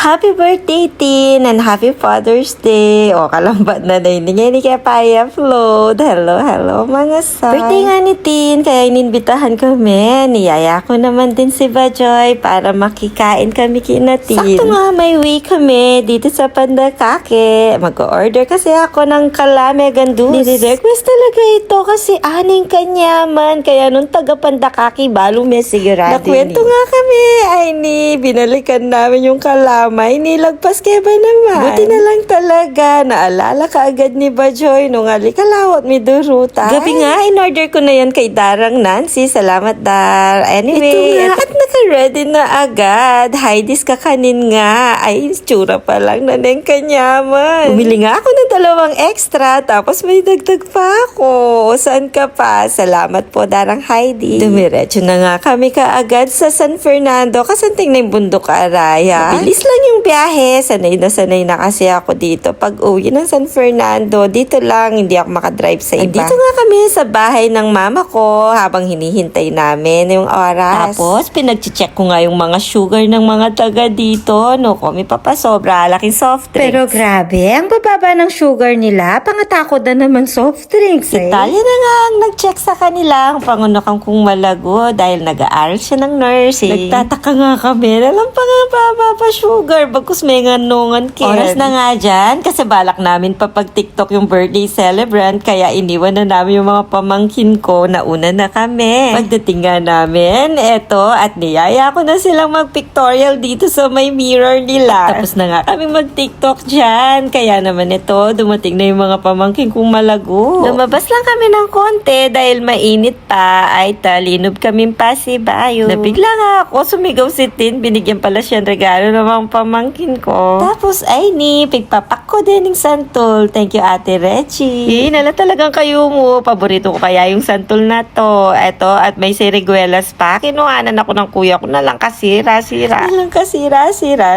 Happy birthday, Tin! And happy Father's Day! O, kalambat na naininga ni kaya Paya Float. Hello, mga son. Birthday nga ni Tin, kaya ininbitahan kami. Niyaya ko naman din si Bajoy para makikain kami kina Tin. Sakto nga, may way kami dito sa Pandakake. Mag-order kasi ako ng kalame gandus. Nire-request talaga ito kasi aning kanyaman. Kaya nung taga Pandakake, balo may sigurado. Nakwento nga kami. Ay ni, binalikan namin yung kalamay. Nilagpas kaya ba naman? Buti na lang talaga. Naalala ka agad ni Bajoy nung alikalawat mi duruta. Gabi nga, in-order ko na yan kay Darang Nancy. Salamat, Dar. Anyway, ito nga, at naka-ready na agad. Heidi's kakanin nga. Ay, tsura pa lang na neng kanyaman. Bumili nga ako ng 2 extra, tapos may dagdag pa ako. Saan ka pa? Salamat po, Darang Heidi. Dumiretso na nga kami kaagad sa San Fernando. Kasanting na yung bundok Araya. Mabilis lang yung biyahe. Sanay na kasi ako dito. Pag uwi ng San Fernando, dito lang, hindi ako makadrive sa iba. Dito nga kami sa bahay ng mama ko habang hinihintay namin yung oras. Tapos, pinag-check ko nga yung mga sugar ng mga taga dito. No, kami papasobra. Laking soft drinks. Pero grabe, ang bababa ng sugar nila. Pangatakot na naman soft drinks. Italia na nga ang nag-check sa kanila. Ang pangunakang kong malago dahil nag-aaral siya ng nursing. Nagtataka nga kami. Alam pa nga bababa sugar. Bagkus may nganungan kin. Oras na nga dyan. Kasi balak namin pa pag TikTok yung birthday celebrant. Kaya iniwan na namin yung mga pamangkin ko. Nauna na kami. Pagdating nga namin, eto, at niyaya ko na silang mag-pictorial dito sa may mirror nila. Tapos na nga kami mag-TikTok dyan. Kaya naman ito, dumating na yung mga pamangkin kong malago. Lumabas lang kami ng konti dahil mainit pa. Ay, talinob kami pasibayo. Nabigla nga ako, sumigaw si Tin. Binigyan pala siya ng regalo ng mga pamangkin ko. Tapos, ay ni, pigpapak ko din ng santol. Thank you, Ate Reggie. Nala talagang kayo mo. Paborito ko kaya yung santol na to. Eto, at may siriguelas pa. Kinuhanan ako ng kuya ko na lang kasira-sira.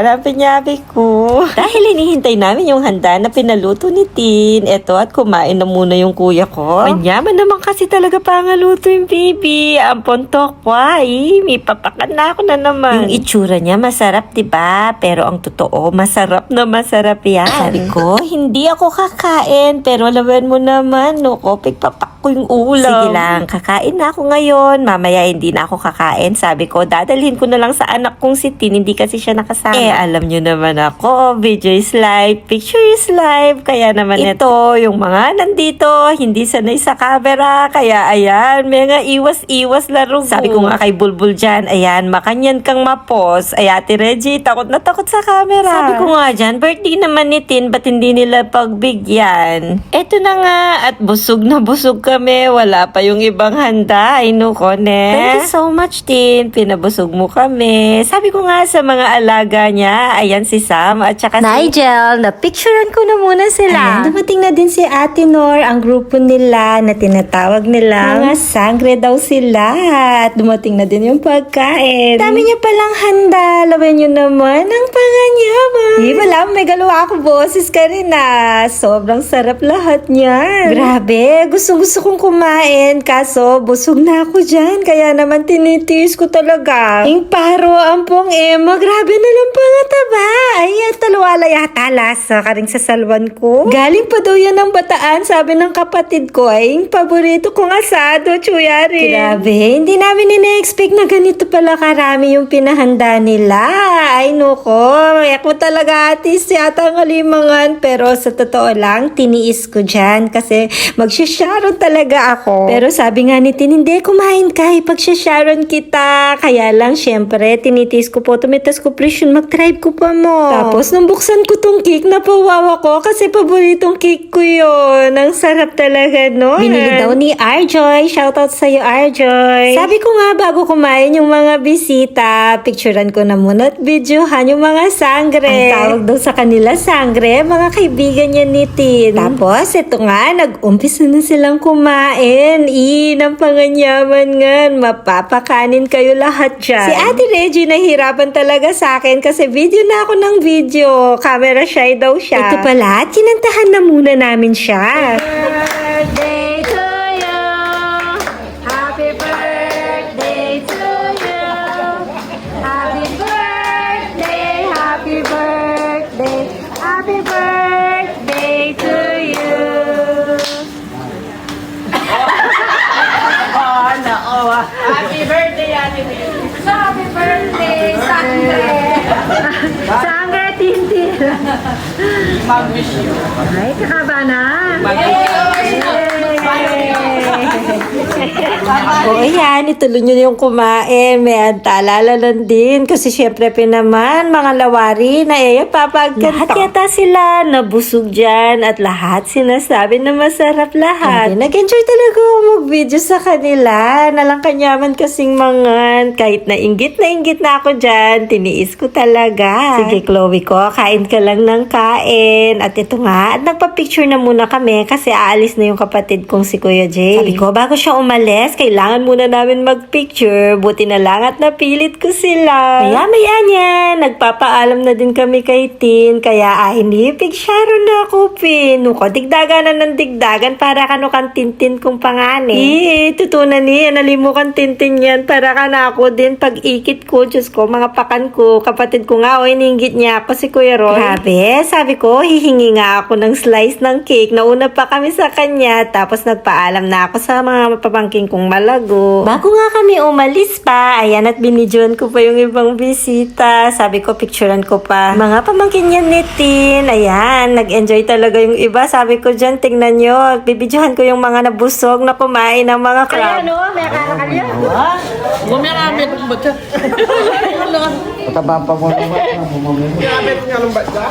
Napinyabi ko. Dahil hinihintay namin yung handa na pinaluto ni Tin. Eto, at kumain na muna yung kuya ko. Manyaman naman kasi talaga pangaluto yung baby. Ang pontok po, ay. May papakan na ako na naman. Yung itsura niya masarap, diba? Pero ang totoo, masarap yan. Sabi ko, hindi ako kakain. Pero alawan mo naman, no? Pigpapak ko yung ulam. Sige lang, kakain na ako ngayon. Mamaya hindi na ako kakain. Sabi ko, dadalhin ko na lang sa anak kong si Tin. Hindi kasi siya nakasama. Alam nyo naman ako, video is live, picture is live. Kaya naman ito, yung mga nandito, hindi sanay sa camera. Kaya ayan, may nga iwas-iwas laro. Sabi ko nga kay Bulbul dyan, ayan, makanyan kang mapos. Ay, Ate Reggie, takot na takot sa camera. Sabi ko nga dyan, birthday naman ni Tin, ba't hindi nila pagbigyan? Eto na nga, at busog na busog kami. Wala pa yung ibang handa. Ay, no, Kone. Thank you so much, Tin. Pinabusog mo kami. Sabi ko nga sa mga alaga niya, ayan si Sam at saka Nigel, na-picturean ko na muna sila. Ayan, dumating na din si Ate Nor, ang grupo nila na tinatawag nila. Mga sangre daw sila. At dumating na din yung pagkain. Dami niya palang handa. Lawin niyo naman ang panganyaman. Wala, may galawa ako boses ka rin sobrang sarap lahat niyan. Grabe, gusto kong kumain. Kaso, busog na ako dyan. Kaya naman tinitiis ko talaga. Yung paro, ampong Emma, grabe na lang pangataba. Ay, talwala yata lasa ka rin sa salwan ko. Galing pa daw yan ng Bataan, sabi ng kapatid ko. Ay, yung paborito kong asado, chuyari. Grabe, hindi namin ina-expect na ganito pala karami yung pinahanda nila. Ay, nuko, ako talaga atis yata ang alimangan. Pero sa totoo lang, tiniis ko dyan kasi magsisharon talaga ako. Pero sabi nga ni Tin, hindi, kumain ka, ipagsisharon kita. Kaya lang, syempre, tinitiis ko po, tumitas ko presyon, mag-tribe ko pa mo. Tapos, nung buksan ko tong cake, napawawa ko kasi paboritong cake ko yun. Ang sarap talaga, no? Binili daw ni Arjoy. Shoutout sa'yo, Arjoy. Sabi ko nga, bago kumain yung mga bisita, picturean ko na muna at videohan yung mga sangre. Ang tawag daw sa kanila, sangre, mga kaibigan niya ni Tin. Tapos, ito nga, nag-umpisa na silang kumain. Ng panganyaman nga. Mapapakanin kayo lahat dyan. Si Ate Reggie nahirapan talaga sa akin kasi video na ako ng video. Camera shy daw siya. Ito pala, kinantahan na muna namin siya. Birthday to you. Happy birthday to you. Happy birthday, happy birthday. Happy birthday to you. Happy birthday, Ate Mel. Happy birthday, Sangre. Sangre Tintin. Mag-wish you. Ay, kakaba na. O yan, ituloy nyo yung kumain. May antalala lang din. Kasi syempre pinaman, mga lawari na papagkanta. Lahat yata sila nabusog dyan at lahat sinasabi na masarap lahat. Nag-enjoy talaga ako mag-video sa kanila. Nalang kanyaman kasing mangan. Kahit nainggit na ako dyan, tiniis ko talaga. Sige Chloe ko, kain ka lang ng kain. At ito nga, at nagpa-picture na muna kami kasi aalis na yung kapatid kong si Kuya Jay. Sabi ko, bago siya umalis, kailangan muna namin mag-picture. Buti na lang at napilit ko sila. Maya niyan, nagpapaalam na din kami kay Tin. Kaya hinipig Sharon na ako, Nuko, digdagan na ng digdagan para kano kang Tintin kong pangani. Tutunan niya, nalimukan Tintin yan para ka na ako din pag-ikit ko. Diyos ko, mga pakan ko, kapatid ko nga, ininggit niya ako si Kuya Roy. Grabe, sabi ko, hihingi nga ako ng slice ng cake. Nauna pa kami sa kanya, tapos nagpaalam na ako sa mga pamangking kong malago. Bago nga kami umalis pa, ayan at binidyoan ko pa yung ibang bisita. Sabi ko, picturean ko pa. Mga pamangkin yan ni Tin. Ayan, nag-enjoy talaga yung iba. Sabi ko dyan, tingnan nyo. Bibidyohan ko yung mga nabusog na kumain ng mga crab. May akala ka niya. Gumiramit ang bata. Mataba pa mo naman.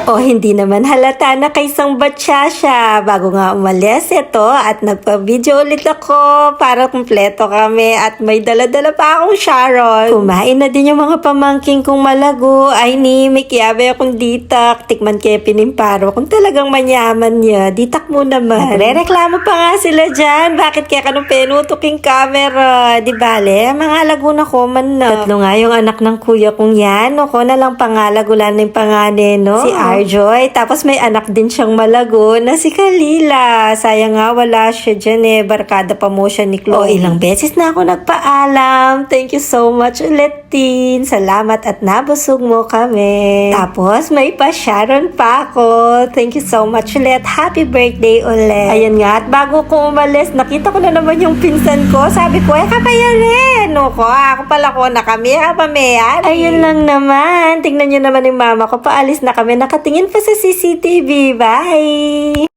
O hindi naman halata na kay isang batya siya. Bago nga umalis ito at nagpa-video ulit ako para kumpleto kami at may dala-dala pa akong Sharon. Kumain na din yung mga pamangking kong malago. Ay ni, may kiyabe akong ditak. Tikman kaya pinimparo kung talagang manyaman niya. Ditak mo naman. Nagre-reklamo pa nga sila dyan. Bakit kaya ka nung penutuking camera? Di bale, mga Laguna ko man na. Tatlo nga yung anak ng kuya kong yan. Ko na lang pangalagulan ng panganin, no? Si Arjoy. Tapos may anak din siyang malago na si Kalila. Sayang nga wala siya dyan barkada pa mo siya ni Chloe. Ilang beses na ako nagpaalam. Thank you so much ulit, Tin. Salamat at nabusog mo kami. Tapos may pa-Sharon pa ako. Thank you so much ulit. Happy birthday ulit. Ayan nga, at bago ko umalis, nakita ko na naman yung pinsan ko. Sabi ko, kapaya rin. Ko, ako pala ko na kami, pamayan. Ayun lang naman. Tingnan nyo naman yung mama ko. Paalis na kami. Nakatingin pa sa CCTV. Bye!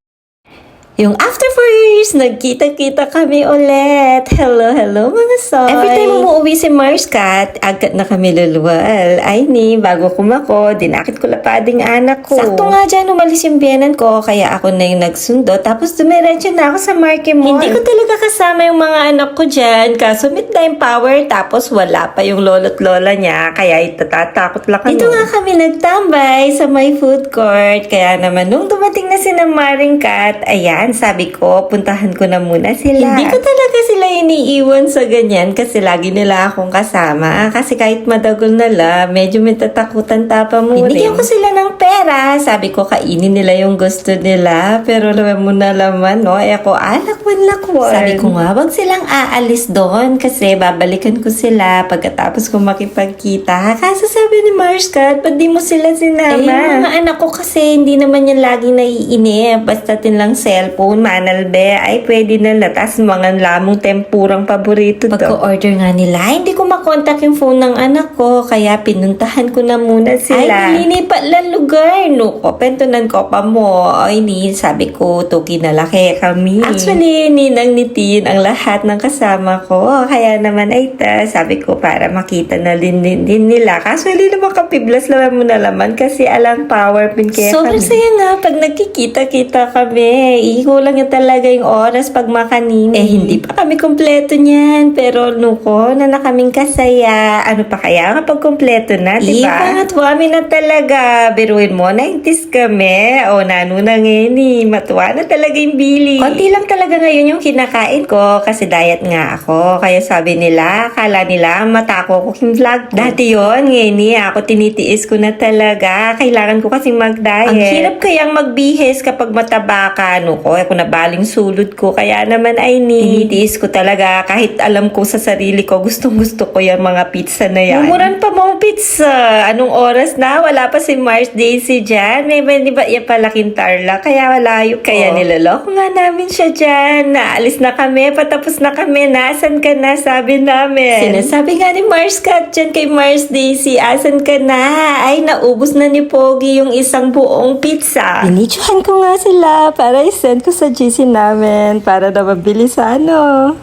Yung after 4 years, nagkita-kita kami ulit. Hello mga soy. Every time umuwi si Marskat, agad na kami luluwal. Ay ni, bago kumako, dinakit ko lapading anak ko. Sakto nga dyan, umalis yung biyanan ko, kaya ako na yung nagsundo. Tapos dumiretso na ako sa Market Mall. Hindi ko talaga kasama yung mga anak ko dyan, kaso midtime power, tapos wala pa yung lolo't lola niya, kaya itatatakot lang kami. Dito nga kami nagtambay sa may food court, kaya naman nung dumating na si Maringkat, ayan, sabi ko, puntahan ko na muna sila. Hindi ko talaga sila iniiwan sa ganyan kasi lagi nila akong kasama. Kasi kahit madagol na lang, medyo may tatakutan tapa mo rin. Binigyan ko sila ng pera. Sabi ko, kainin nila yung gusto nila. Pero naman mo na laman, no? Ako, lakwan. Sabi ko nga, wag silang aalis doon kasi babalikan ko sila pagkatapos ko makipagkita. Kasi sabi ni Marskat, ba't di mo sila sinama? Yung mga anak ko kasi hindi naman yan laging naiinip. Basta lang cellphone, manalbe, ay pwede na latas mga lamong tempurang paborito to. Pagko-order nga nila, hindi ko makontak yung phone ng anak ko, kaya pinuntahan ko na muna sila. Ay, nilinipat lang lugar, no? Pentunan ko pa mo. Ay, sabi ko, tuki na laki kami. Actually, ninang nitin ang lahat ng kasama ko. Kaya naman ay sabi ko, para makita na din nila. Kaso hindi naman kapiblas laman mo na laman kasi alang power pin kaya sobrang saya nga pag nagkikita-kita kami. Kulang yung talaga yung oras pag makanini. Hindi pa kami kompleto niyan. Pero nuko, na kaming kasaya. Ano pa kaya kapag kompleto na, diba? Matuwami na talaga. Biruin mo, 90s kami. O, nano na ngayon matuwa na talaga yung bili. Konti lang talaga ngayon yung kinakain ko kasi diet nga ako. Kaya sabi nila, akala nila matako ko yung vlog. Dati yun, ngayon ako tinitiis ko na talaga. Kailangan ko kasing mag-diet. Ang hirap kayang magbihis kapag mataba ka, nuko. ako na baling sulod ko. Kaya naman ay tinitiis ko talaga kahit alam ko sa sarili ko gustong gusto ko yung mga pizza na yan. Mumuran pa mong pizza. Anong oras na? Wala pa si Mars Daisy dyan. May di ba iya palaking Tarlac? Kaya wala yun. Kaya nilaloko nga namin siya dyan. Naalis na kami. Patapos na kami. Nasaan ka na? Sabi namin. Sinasabi nga ni Mars Kat dyan kay Mars Daisy. Asan ka na? Ay, naubos na ni Pogi yung isang buong pizza. Binidyohan ko nga sila para i-send ko sa GC namin para na mabili sa ano.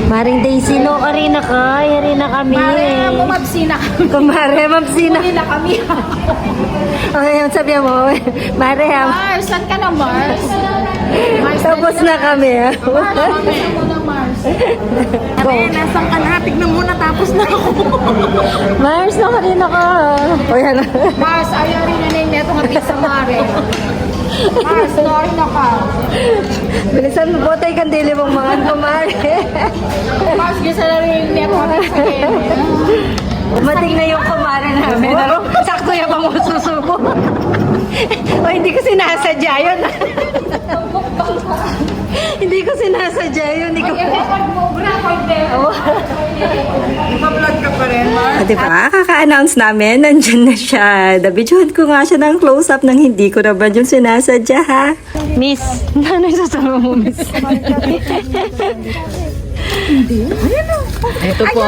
Maring Daisy, no, arena ka. Arena kami. Mare, mumabsina kami. Kumare, mabsina. Nila kami. Okay, sabi mo, Mare, Mars, saan ka na, Mars? Mars, tapos na kami. Mars, mamaya muna, Mars. Mare, nasan ka na? Tignan mo, natapos na ako. Mars, no, arena ka. O yan. Mars, ayaw rin na yung neto nga pizza, Mare. Mars, sorry na ka. Bilisan mo, botay kandili mong mga kumare. Mars, gusto na rin yung neto nga pizza kayo. Umating na yung kumare namin. Sakto yung mga susubo. O, hindi ko sinasadya yun. Hindi ko sinasadya yun. Hindi ko... I-record mo, record there. Ipa-vlog ka pa rin, Mars. Diba? Kaka-announce namin, nandyan na siya. Nabidyohan ko nga siya ng close-up nang hindi ko naman yung sinasadya, ha? Miss, ano yung sasama mo, miss? Ito po.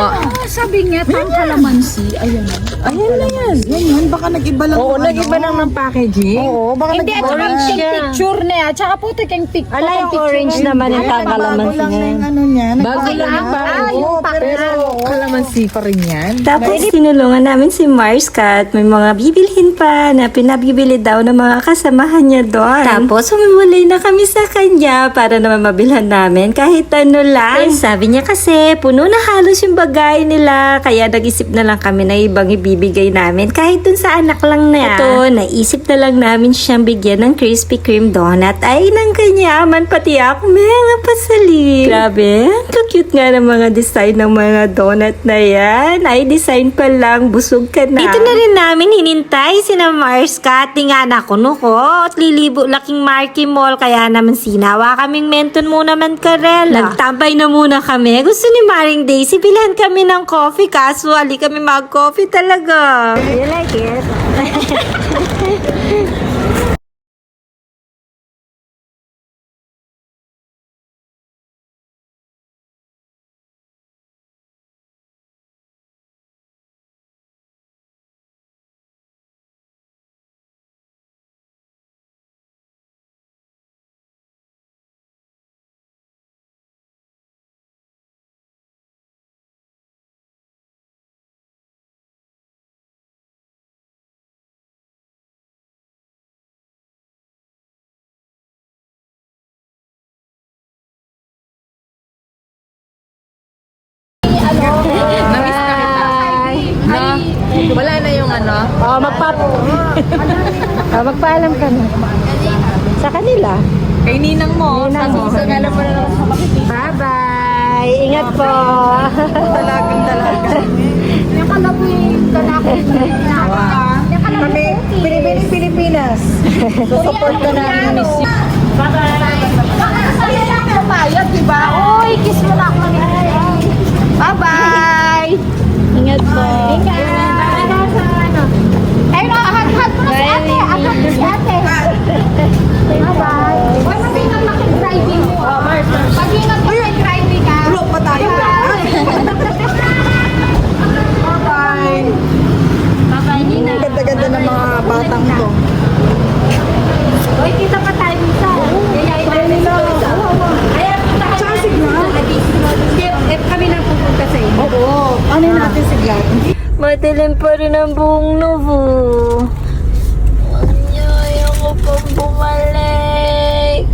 Sabi niya, tang kalamansi. Ayan. Ayan na yan. Yan yun. Baka nag-iba lang. Oo, nag-iba lang ng packaging. Oo, baka Hindi, at nag-iba saka lang. yung picture na yan. Tsaka puti kayong picture. Ala, yung orange naman yung Bago kalamansi lang na niya. yung ano niya. Bago lang pa. Oo, pero kalamansi pa rin yan. Tapos tinulungan namin si Mars Kat. May mga bibilhin pa na pinabibili daw ng mga kasamahan niya doon. Tapos humimulay na kami sa kanya para naman mabilhan namin kahit ano lang. Sabi niya kasi puno na halos yung bagay nila. Kaya nag-isip na lang kami na ibang ibibigay namin kahit dun sa anak lang na. Ito, naisip na lang namin siyang bigyan ng Krispy Kreme donut. Ay, nang kanyaman pati ako. Mga pasali. Grabe, ang cute nga ng mga design ng mga donut na yan. Ay, design pa lang. Busog ka na. Dito na rin namin hinintay sina Mars Kat. Tingan ako nuko. At lilibo laking Marky Mall. Kaya naman sinawa kaming menton muna man Karela. Nagtambay na muna kami. Gusto ni Maring Daisy, bilhan kami ng coffee. Kaso, ali kami mag-coffee talaga. You like it? Namiss na kita. No? Wala na yung ano. Oh, magpaalam ka na. Sa kanila. Kay ninang mo. Sa susunod mo na lang sa makikita. Bye-bye. Ingat po. Dalagang dalaga. Yung kalaboy, kanakot. Kami, Pilipinas, Pilipinas. Support ka namin, Miss. Bye-bye. Masaya lang pumayag, diba? Uy, kiss mo na ako. Bye-bye. Ingat po. Ay, no, hug mo na si ate. Agad mo si ate. Bye-bye. Huwag mag-ingat makig-driving mo. Pag-ingat mo makig-driving ka. Tulog pa tayo. Bye-bye. Bye-bye, Nina. Ganda-ganda ng mga batang to. Uy, kita pa tayo minsan. Tsaka signal. Kami na pupunta sa inyo. Oo. Ano natin signal? Madilim pa rin ang buong Nubu. Ayaw ko pang bumalik.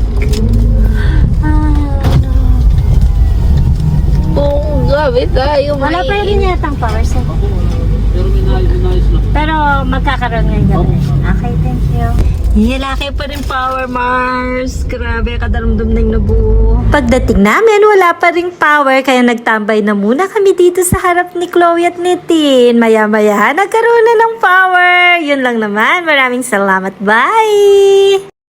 Buong gabi tayo. Wala pa rin yatang power set. Pero magkakaroon ngayon gabi. Okay, thank you. Laki pa rin power, Mars. Grabe, kadaramdam ng Nubu. Pagdating namin, wala pa ring power, kaya nagtambay na muna kami dito sa harap ni Chloe at ni Tin. Maya-maya, nagkaroon na ng power. Yun lang naman. Maraming salamat. Bye!